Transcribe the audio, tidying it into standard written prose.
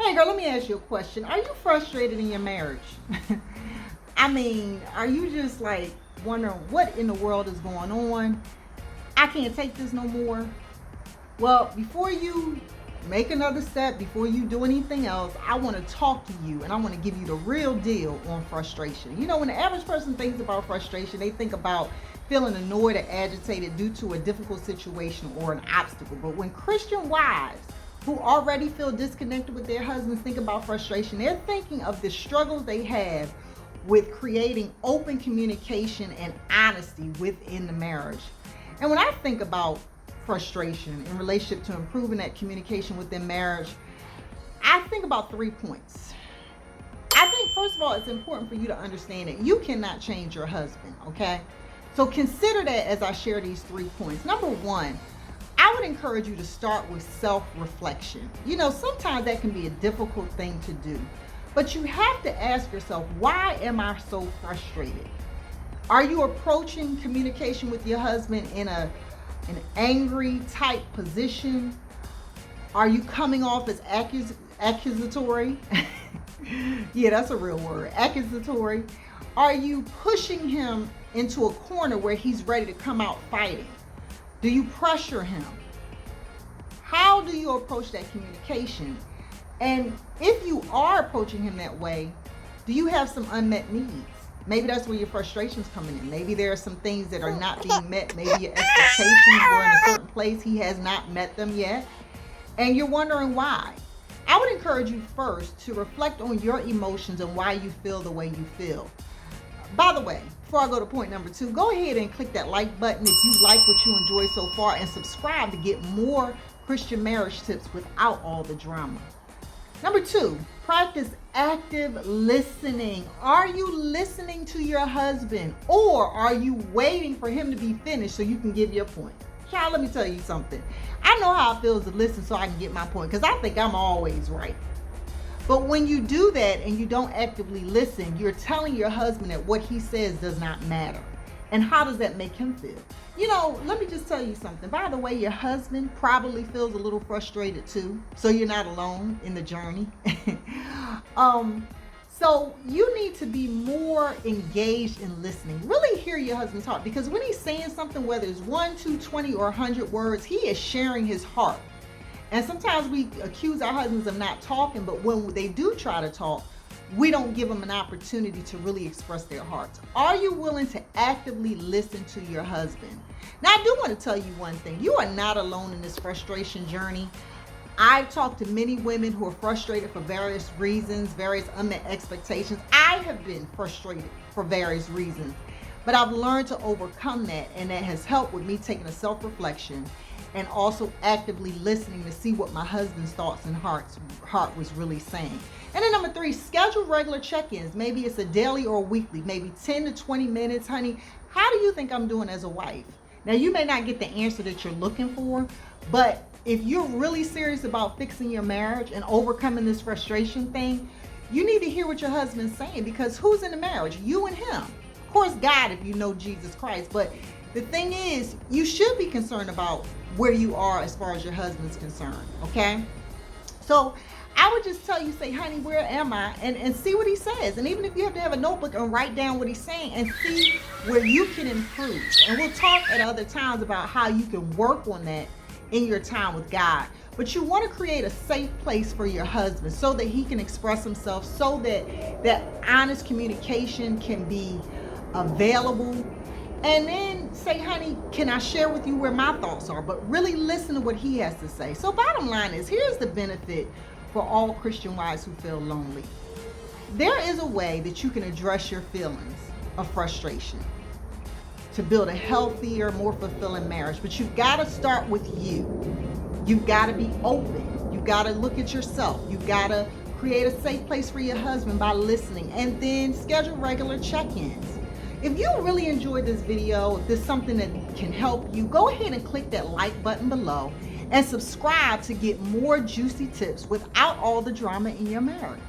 Hey girl, let me ask you a question. Are you frustrated in your marriage? I mean, are you just like wondering what in the world is going on? I can't take this no more. Well, before you make another step, before you do anything else, I want to talk to you and I want to give you the real deal on frustration. You know, when the average person thinks about frustration, they think about feeling annoyed or agitated due to a difficult situation or an obstacle. But when Christian wives who already feel disconnected with their husbands think about frustration, they're thinking of the struggles they have with creating open communication and honesty within the marriage. And when I think about frustration in relationship to improving that communication within marriage, I think about 3 points. I think, first of all, it's important for you to understand that you cannot change your husband, okay? So consider that as I share these 3 points. Number one, I would encourage you to start with self-reflection. You know, sometimes that can be a difficult thing to do, but you have to ask yourself, why am I so frustrated? Are you approaching communication with your husband in an angry type position? Are you coming off as accusatory? Yeah, that's a real word, accusatory. Are you pushing him into a corner where he's ready to come out fighting? Do you pressure him? How do you approach that communication? And if you are approaching him that way, do you have some unmet needs? Maybe that's where your frustration's coming in. Maybe there are some things that are not being met. Maybe your expectations were in a certain place. He has not met them yet. And you're wondering why. I would encourage you first to reflect on your emotions and why you feel the way you feel. By the way, before I go to point number 2, go ahead and click that like button if you like what you enjoyed so far, and subscribe to get more Christian marriage tips without all the drama. Number 2, practice active listening. Are you listening to your husband, or are you waiting for him to be finished so you can give your point? Child, let me tell you something. I know how it feels to listen so I can get my point, because I think I'm always right. But when you do that and you don't actively listen, you're telling your husband that what he says does not matter. And how does that make him feel? You know, let me just tell you something. By the way, your husband probably feels a little frustrated too. So you're not alone in the journey. So you need to be more engaged in listening. Really hear your husband talk. Because when he's saying something, whether it's 1, 2, 20, or 100 words, he is sharing his heart. And sometimes we accuse our husbands of not talking, but when they do try to talk, we don't give them an opportunity to really express their hearts. Are you willing to actively listen to your husband? Now, I do want to tell you one thing. You are not alone in this frustration journey. I've talked to many women who are frustrated for various reasons, various unmet expectations. I have been frustrated for various reasons, but I've learned to overcome that, and that has helped with me taking a self-reflection and also actively listening to see what my husband's thoughts and heart was really saying. And then number 3, schedule regular check-ins. Maybe it's a daily or a weekly, maybe 10 to 20 minutes. Honey, how do you think I'm doing as a wife? Now, you may not get the answer that you're looking for, but if you're really serious about fixing your marriage and overcoming this frustration thing, you need to hear what your husband's saying, because who's in the marriage? You and him. Of course, God, if you know Jesus Christ. But the thing is, you should be concerned about where you are as far as your husband's concerned, okay? So I would just tell you, say, honey, where am I? And see what he says. And even if you have to have a notebook and write down what he's saying and see where you can improve. And we'll talk at other times about how you can work on that in your time with God. But you want to create a safe place for your husband so that he can express himself, so that that honest communication can be available. And then say, honey, can I share with you where my thoughts are? But really listen to what he has to say. So bottom line is, here's the benefit for all Christian wives who feel lonely. There is a way that you can address your feelings of frustration to build a healthier, more fulfilling marriage. But you've got to start with you. You've got to be open. You've got to look at yourself. You've got to create a safe place for your husband by listening, and then schedule regular check-ins. If you really enjoyed this video, if there's something that can help you, go ahead and click that like button below and subscribe to get more juicy tips without all the drama in your marriage.